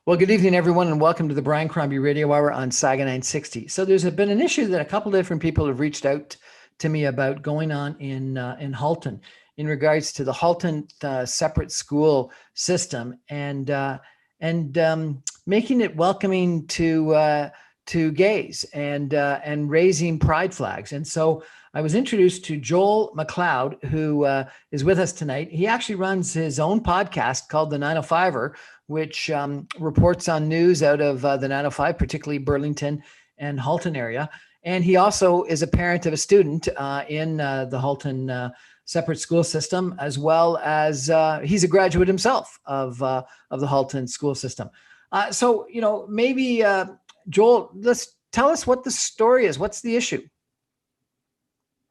Well, good evening, everyone, and welcome to the Brian Crombie Radio Hour on Saga 960. So there's been an issue that a couple of different people have reached out to me about going on in Halton in regards to the Halton separate school system and making it welcoming to gays and raising pride flags. And so I was introduced to Joel MacLeod, who is with us tonight. He actually runs his own podcast called The 905er, which reports on news out of the 905, particularly Burlington and Halton area. And he also is a parent of a student in the Halton separate school system, as well as he's a graduate himself of the Halton school system. So, maybe Joel, let's tell us what the story is. What's the issue?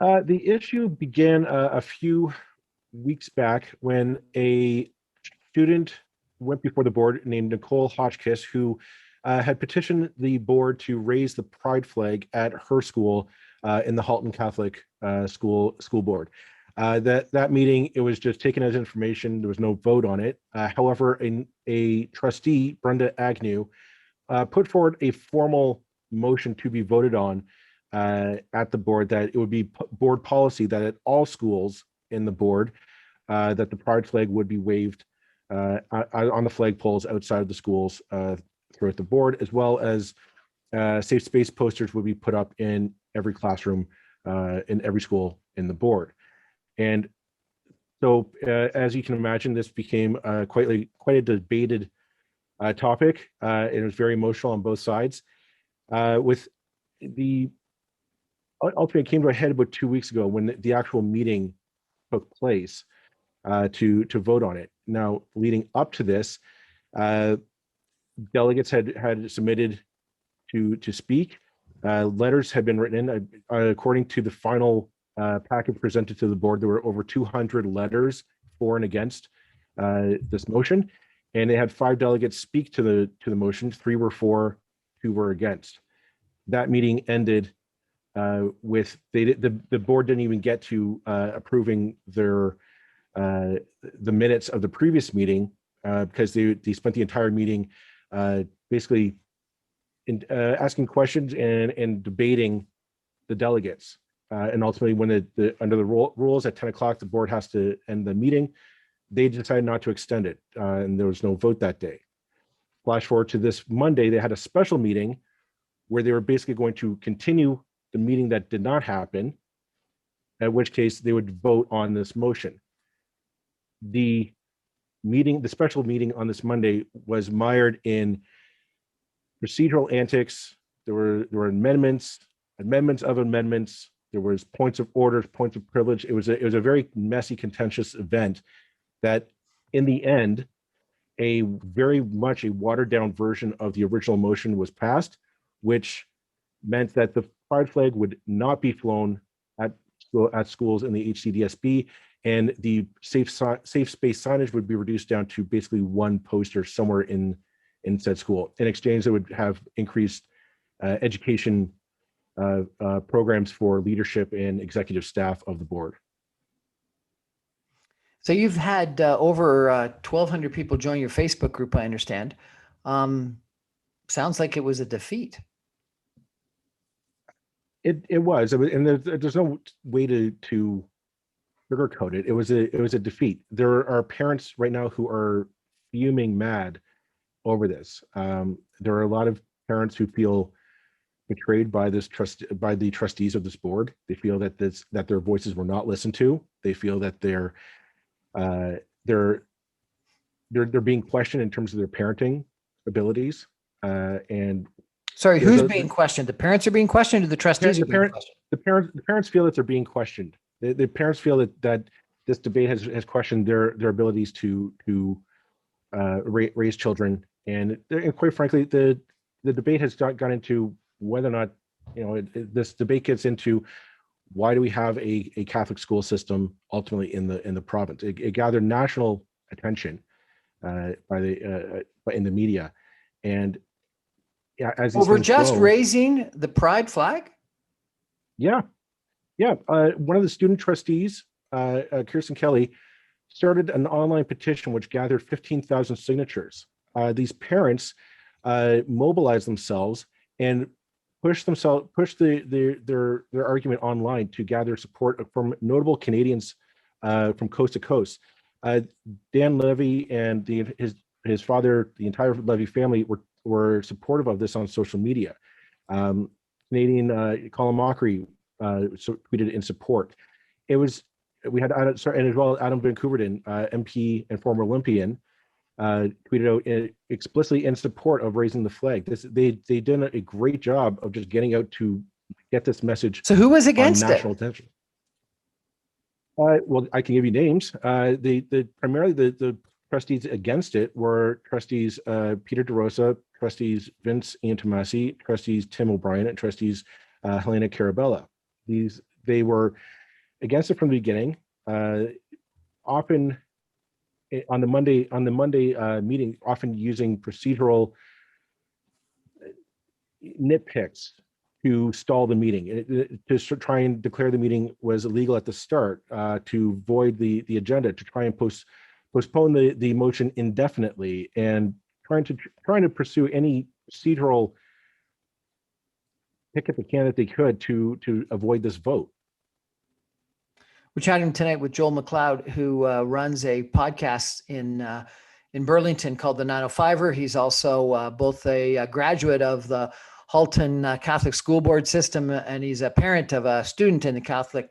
The issue began a few weeks back when a student went before the board named Nicole Hotchkiss, who had petitioned the board to raise the pride flag at her school in the Halton Catholic school board. That meeting, it was just taken as information. There was no vote on it. However, a trustee, Brenda Agnew, put forward a formal motion to be voted on at the board, that it would be board policy that at all schools in the board that the pride flag would be waved on the flag poles outside of the schools throughout the board, as well as safe space posters would be put up in every classroom in every school in the board. And so as you can imagine, this became quite a debated topic. It was very emotional on both sides. Ultimately, it came to a head about 2 weeks ago when the actual meeting took place to vote on it. Now, leading up to this, delegates had submitted to speak. Letters had been written in. According to the final packet presented to the board, there were over 200 letters for and against this motion, and they had 5 delegates speak to the motion. 3 were for, 2 were against. That meeting ended with the board didn't even get to approving the minutes of the previous meeting because they spent the entire meeting basically asking questions and debating the delegates. And ultimately, when under the rules at 10 o'clock, the board has to end the meeting. They decided not to extend it, and there was no vote that day. Flash forward to this Monday, they had a special meeting where they were basically going to continue the meeting that did not happen, at which case they would vote on this motion. The special meeting on this Monday was mired in procedural antics. There were amendments of amendments. There was points of order, points of privilege. It was a very messy, contentious event that, in the end, a very much a watered down version of the original motion was passed, which meant that the pride flag would not be flown at schools in the HCDSB, and the safe space signage would be reduced down to basically 1 poster somewhere in said school. In exchange, it would have increased education programs for leadership and executive staff of the board. So you've had over 1,200 people join your Facebook group, I understand. Sounds like it was a defeat. It was, and there's no way to sugarcoat it. It was a defeat. There are parents right now who are fuming mad over this. There are a lot of parents who feel betrayed by the trustees of this board. They feel that their voices were not listened to. They feel that they're being questioned in terms of their parenting abilities. And sorry, who's being questioned? The parents are being questioned, or the trustees are being questioned? The parents feel that they're being questioned. The parents feel that this debate has questioned their abilities to raise children, and quite frankly, the debate has gone into whether or not this debate gets into why do we have a Catholic school system ultimately in the province. It gathered national attention in the media, and yeah, as over just raising the pride flag. Yeah. One of the student trustees, Kirsten Kelly, started an online petition which gathered 15,000 signatures these parents mobilized themselves and pushed their argument online to gather support from notable Canadians from coast to coast. Dan Levy and his father, the entire Levy family, were supportive of this on social media. Canadian Colin Mockery tweeted in support. We had and as well Adam Van Couverden, MP and former Olympian, tweeted out explicitly in support of raising the flag. They did a great job of just getting out to get this message. So who was against national attention? Well, I can give you names. Primarily the trustees against it were trustees Peter DeRosa, trustees Vince Antomasi, trustees Tim O'Brien, and trustees Helena Carabella. They were against it from the beginning. Often on the Monday meeting, often using procedural nitpicks to stall the meeting, to try and declare the meeting was illegal at the start, to void the agenda, to try and postpone the motion indefinitely, and trying to pursue any procedural pick at the can that they could to avoid this vote. We're chatting tonight with Joel MacLeod, who runs a podcast in Burlington called the 905er. He's also both a graduate of the Halton Catholic School Board system, and he's a parent of a student in the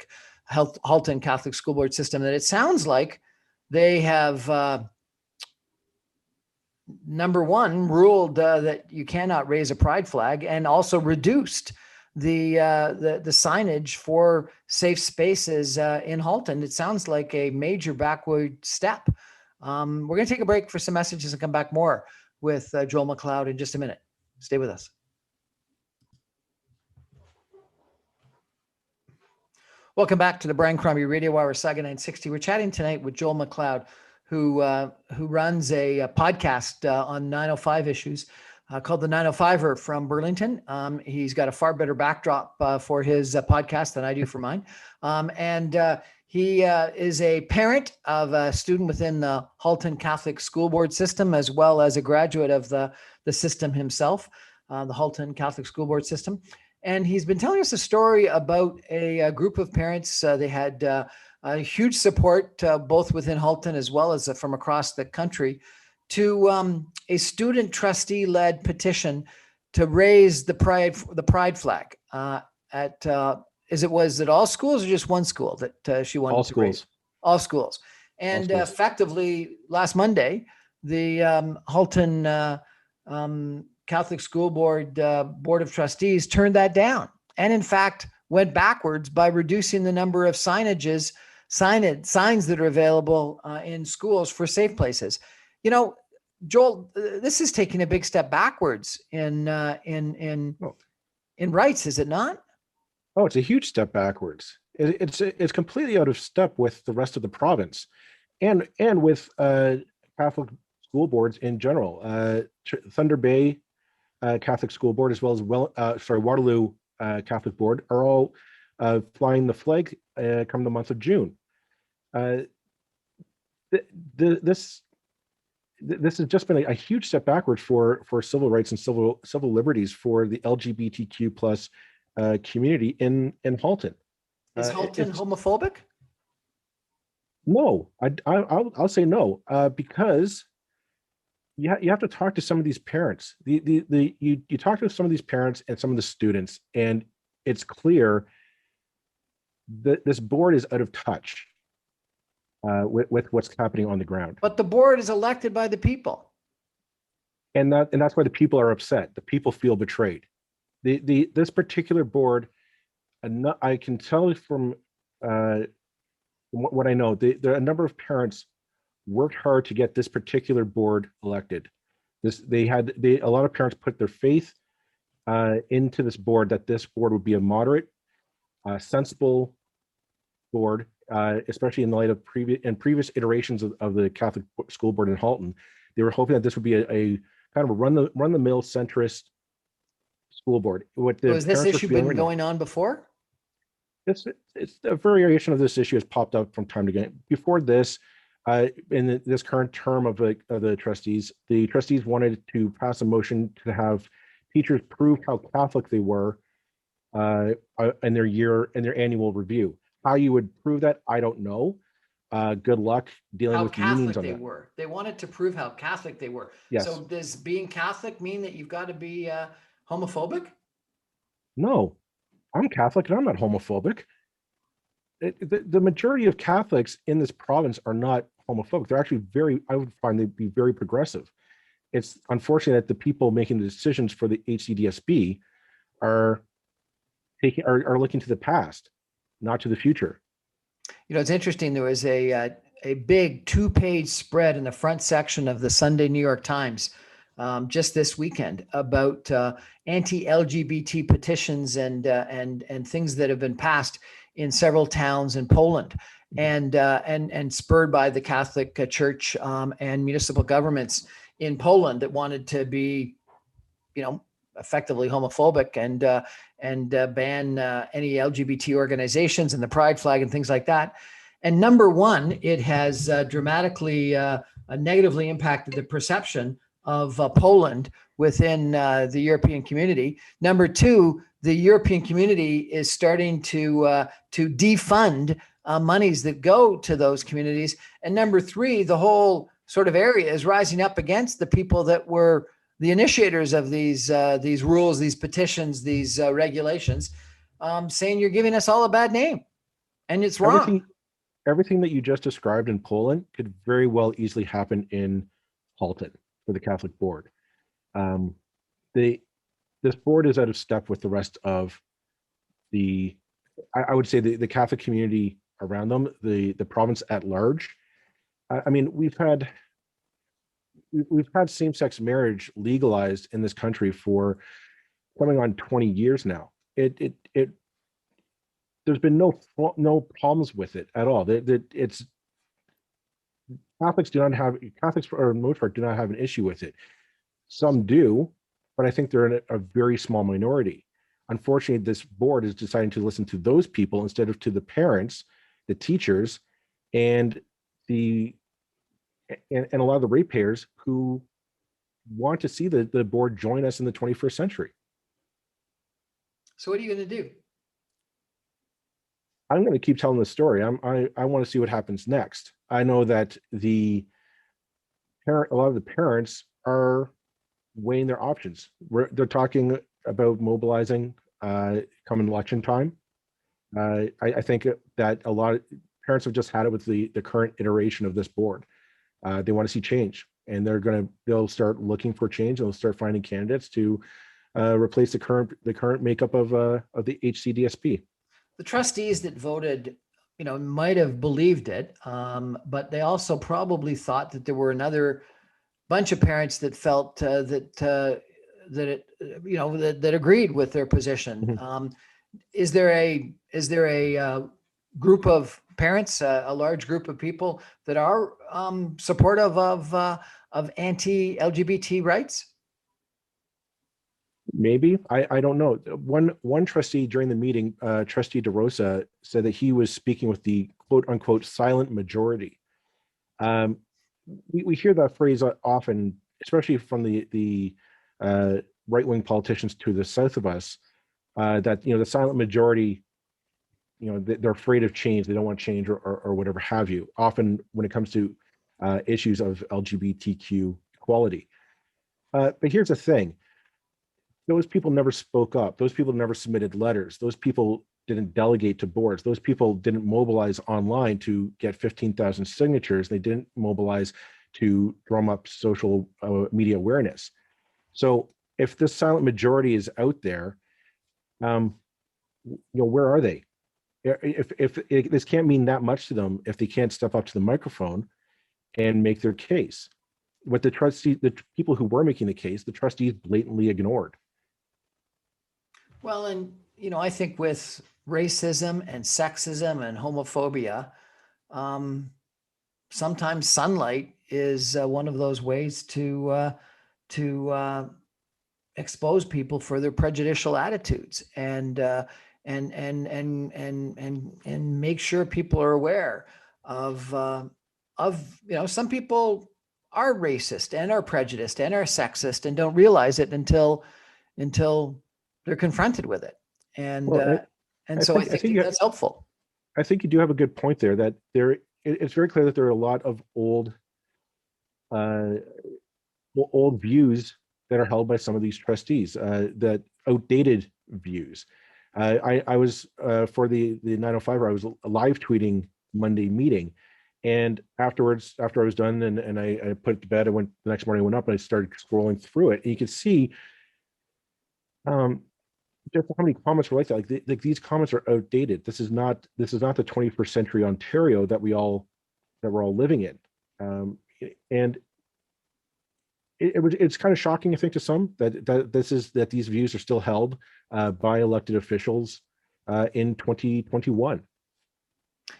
Halton Catholic School Board system. That it sounds like they have, number one, ruled that you cannot raise a pride flag, and also reduced the signage for safe spaces in Halton. It sounds like a major backward step. We're going to take a break for some messages and come back more with Joel MacLeod in just a minute. Stay with us. Welcome back to the Brian Crombie Radio Hour, Saga 960. We're chatting tonight with Joel MacLeod, who runs a podcast on 905 issues called the 905er from Burlington. He's got a far better backdrop for his podcast than I do for mine. He is a parent of a student within the Halton Catholic School Board system, as well as a graduate of the system himself, the Halton Catholic School Board system. And he's been telling us a story about a group of parents. They had a huge support both within Halton as well as from across the country to a student trustee-led petition to raise the pride flag was it all schools or just one school that she wanted to raise? All schools. And effectively last Monday, the Halton Catholic School Board Board of Trustees turned that down, and in fact went backwards by reducing the number of signs that are available in schools for safe places. You know, Joel, this is taking a big step backwards in rights, is it not? Oh, it's a huge step backwards. It's completely out of step with the rest of the province, and with Catholic school boards in general. Thunder Bay Catholic School Board, as well as Waterloo Catholic Board, are all flying the flag come the month of June. This has just been a huge step backwards for civil rights and civil liberties for the LGBTQ plus community in Halton. Is Halton homophobic? No, I'll say no, because you have to talk to some of these parents. You talk to some of these parents and some of the students, and it's clear that this board is out of touch with what's happening on the ground. But the board is elected by the people, and that's why the people are upset. The people feel betrayed. This particular board, I can tell from what I know, there are a number of parents worked hard to get this particular board elected. A lot of parents put their faith into this board, that this board would be a moderate, sensible board, especially in the light of previous iterations of the Catholic School Board in Halton. They were hoping that this would be a kind of a run-the-mill centrist school board. Has this issue been going on before? It's a variation of this issue has popped up from time to time. Before this, In this current term of the trustees wanted to pass a motion to have teachers prove how Catholic they were in their annual review. How you would prove that, I don't know. Good luck dealing How with the unions Catholic on they that. were. They wanted to prove how Catholic they were. Yes. So does being Catholic mean that you've got to be homophobic? No, I'm Catholic and I'm not homophobic. The majority of Catholics in this province are not homophobic. They're actually I would find they'd be very progressive. It's unfortunate that the people making the decisions for the HCDSB are looking to the past, not to the future. You know, it's interesting. There was a big 2-page spread in the front section of the Sunday New York Times just this weekend about anti-LGBT petitions and things that have been passed in several towns in Poland, and spurred by the Catholic Church and municipal governments in Poland that wanted to be, effectively homophobic and ban any LGBT organizations and the Pride flag and things like that. And number one, it has dramatically negatively impacted the perception of Poland within the European community. Number two, the European community is starting to defund monies that go to those communities. And number three, the whole sort of area is rising up against the people that were the initiators of these rules, these petitions, these regulations, saying you're giving us all a bad name, and it's wrong. Everything that you just described in Poland could very well easily happen in Halton for the Catholic Board. This board is out of step with the rest of I would say the Catholic community around them, the province at large. I mean, we've had same-sex marriage legalized in this country for coming on 20 years now. There's been no problems with it at all. It's Catholics for the most part do not have an issue with it. Some do, but I think they're in a very small minority. Unfortunately, this board is deciding to listen to those people instead of to the parents, the teachers, and a lot of the ratepayers who want to see the board join us in the 21st century. So what are you going to do? I'm going to keep telling the story. I want to see what happens next. I know that a lot of the parents are weighing their options. They're talking about mobilizing come election time. I think that a lot of parents have just had it with the current iteration of this board. They want to see change, and they'll start looking for change. They'll start finding candidates to replace the current makeup of the HCDSB. The trustees that voted, might have believed it, but they also probably thought that there were another bunch of parents that felt that agreed with their position. Mm-hmm. Is there a group of parents, a large group of people that are supportive of anti-LGBT rights? Maybe. I don't know. One trustee during the meeting, Trustee DeRosa, said that he was speaking with the quote unquote silent majority. We hear that phrase often, especially from the right-wing politicians to the south of us, that the silent majority, they're afraid of change. They don't want change or whatever have you. Often when it comes to issues of LGBTQ equality. But here's the thing. Those people never spoke up. Those people never submitted letters. Those people didn't delegate to boards. Those people didn't mobilize online to get 15,000 signatures. They didn't mobilize to drum up social media awareness. So if this silent majority is out there, where are they? If this can't mean that much to them, if they can't step up to the microphone and make their case, what the people who were making the case, the trustees blatantly ignored. Well, and I think with racism and sexism and homophobia, sometimes sunlight is one of those ways to expose people for their prejudicial attitudes and make sure people are aware of some people are racist and are prejudiced and are sexist and don't realize it until they're confronted with it. And Well, and so I think that's helpful. I think you do have a good point there, that it's very clear that there are a lot of uh, old views that are held by some of these trustees, that outdated views. I was for the 905, I was live tweeting Monday meeting, and afterwards, after I was done and I put it to bed, I went the next morning, I went up and I started scrolling through it, and you could see just how many comments were like that. Like these comments are outdated. This is not the 21st century Ontario that we're all living in. And it's kind of shocking, I think, to some that these views are still held by elected officials in 2021.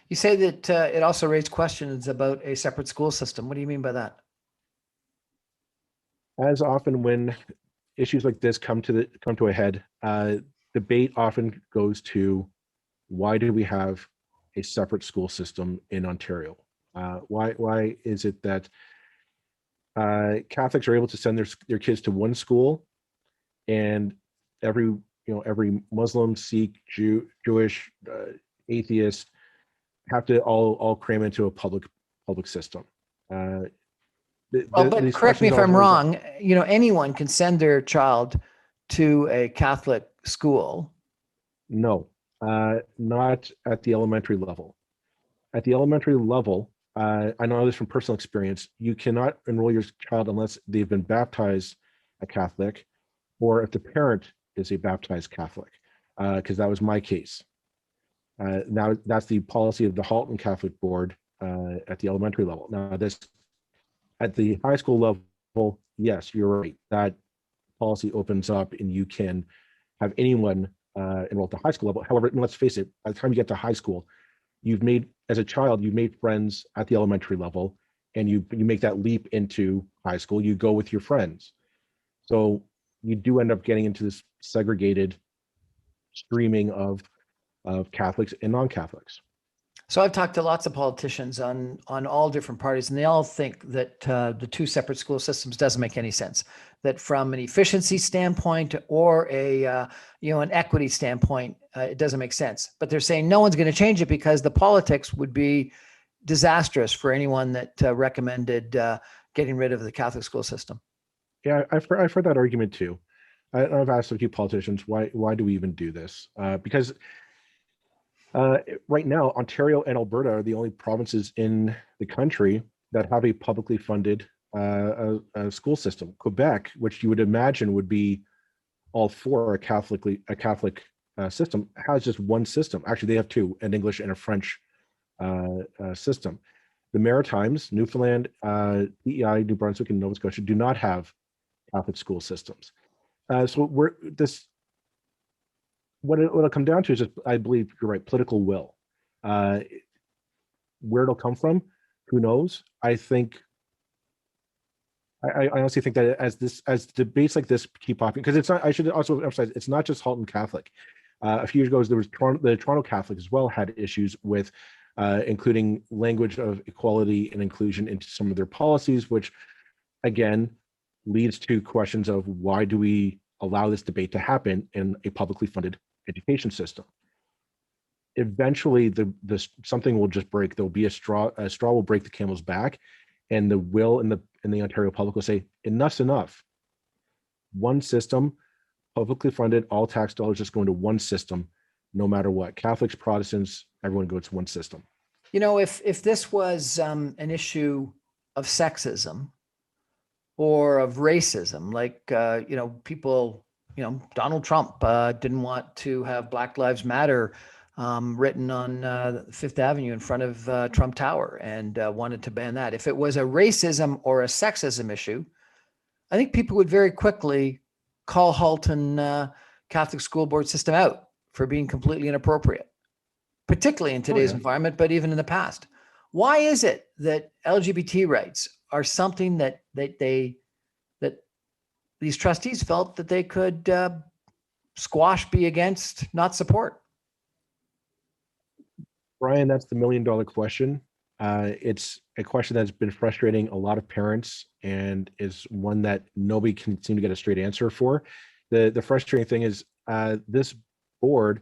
You say that it also raised questions about a separate school system. What do you mean by that? As often when issues like this come to a head, debate often goes to, why do we have a separate school system in Ontario? Why is it that Catholics are able to send their kids to one school, and every Muslim, Sikh, Jewish, atheist have to all cram into a public system? But correct me if I'm wrong. Anyone can send their child to a Catholic school. No, not at the elementary level. At the elementary level, I know this from personal experience, you cannot enroll your child unless they've been baptized a Catholic, or if the parent is a baptized Catholic, because that was my case. Now that's the policy of the Halton Catholic Board at the elementary level. Now this, at the high school level, yes, you're right. That policy opens up and you can have anyone enroll at the high school level. However, let's face it, by the time you get to high school, as a child, you've made friends at the elementary level, and you make that leap into high school, you go with your friends. So you do end up getting into this segregated streaming of Catholics and non-Catholics. So I've talked to lots of politicians on all different parties, and they all think that the two separate school systems doesn't make any sense. That from an efficiency standpoint or an equity standpoint, it doesn't make sense. But they're saying no one's going to change it because the politics would be disastrous for anyone that recommended getting rid of the Catholic school system. Yeah, I've heard that argument too. I've asked a few politicians, why do we even do this? Because right now, Ontario and Alberta are the only provinces in the country that have a publicly funded a school system. Quebec, which you would imagine would be all for a Catholic system, has just one system. Actually, they have two: an English and a French system. The Maritimes, Newfoundland, PEI, New Brunswick, and Nova Scotia do not have Catholic school systems. So what it'll come down to is just, I believe you're right, political will. Where it'll come from, who knows? I honestly think that as debates like this keep popping, because it's not, I should also emphasize, it's not just Halton Catholic. A few years ago, there was the Toronto Catholic as well had issues with including language of equality and inclusion into some of their policies, which again leads to questions of, why do we allow this debate to happen in a publicly funded education system? Eventually, something will just break. There'll be a straw will break the camel's back, and the will in the Ontario public will say, enough's enough. One system, publicly funded, all tax dollars just going to one system, no matter what. Catholics, Protestants, everyone goes to one system. If this was an issue of sexism or of racism, like people, Donald Trump didn't want to have Black Lives Matter written on Fifth Avenue in front of Trump Tower, and wanted to ban that. If it was a racism or a sexism issue, I think people would very quickly call Halton Catholic School Board system out for being completely inappropriate, particularly in today's environment, but even in the past. Why is it that LGBT rights are something that these trustees felt that they could squash, be against, not support? Brian, that's the $1 million question. It's a question that's been frustrating a lot of parents and is one that nobody can seem to get a straight answer for. The frustrating thing is this board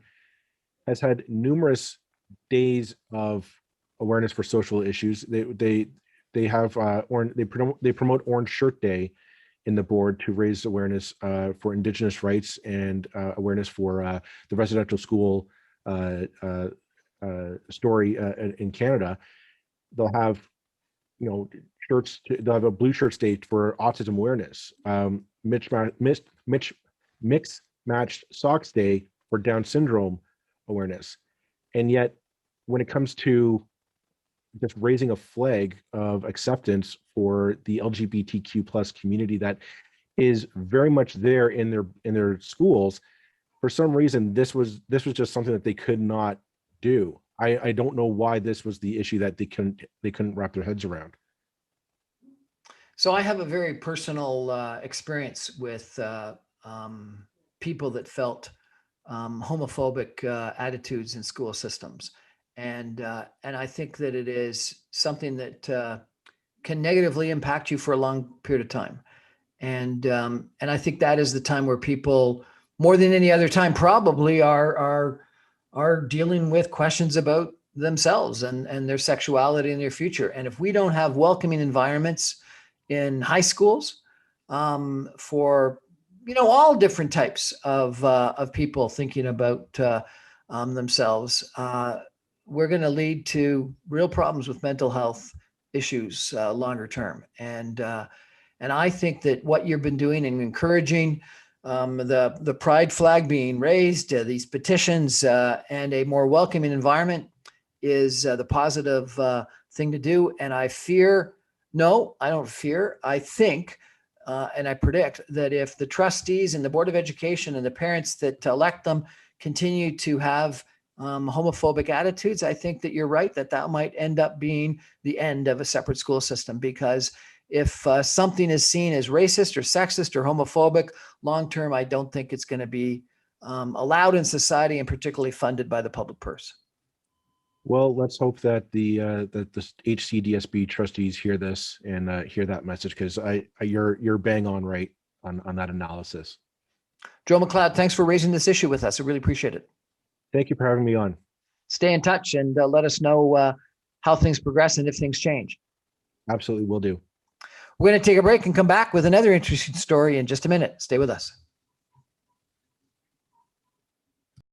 has had numerous days of awareness for social issues. They have they promote Orange Shirt Day in the board to raise awareness for Indigenous rights and awareness for the residential school story in Canada. They'll have, shirts. They'll have a blue shirt day for autism awareness. Mixed matched socks day for Down syndrome awareness. And yet, when it comes to just raising a flag of acceptance for the LGBTQ plus community that is very much there in their schools, for some reason this was just something that they could not do. I don't know why this was the issue that they couldn't wrap their heads around. So I have a very personal experience with people that felt homophobic attitudes in school systems, and I think that it is something that can negatively impact you for a long period of time, and I think that is the time where people, more than any other time, probably are dealing with questions about themselves and their sexuality and their future. And if we don't have welcoming environments in high schools for all different types of people thinking about themselves, we're going to lead to real problems with mental health issues longer term. And I think that what you've been doing and encouraging the pride flag being raised, these petitions, and a more welcoming environment is the positive thing to do. And I don't fear. I think, and I predict that if the trustees and the Board of Education and the parents that elect them continue to have homophobic attitudes, I think that you're right, that might end up being the end of a separate school system. Because if something is seen as racist or sexist or homophobic, long-term, I don't think it's going to be allowed in society, and particularly funded by the public purse. Well, let's hope that the HCDSB trustees hear this and hear that message, because you're bang on right on that analysis. Joe MacLeod, thanks for raising this issue with us. I really appreciate it. Thank you for having me on. Stay in touch and let us know how things progress and if things change. Absolutely will do. We're going to take a break and come back with another interesting story in just a minute. Stay with us.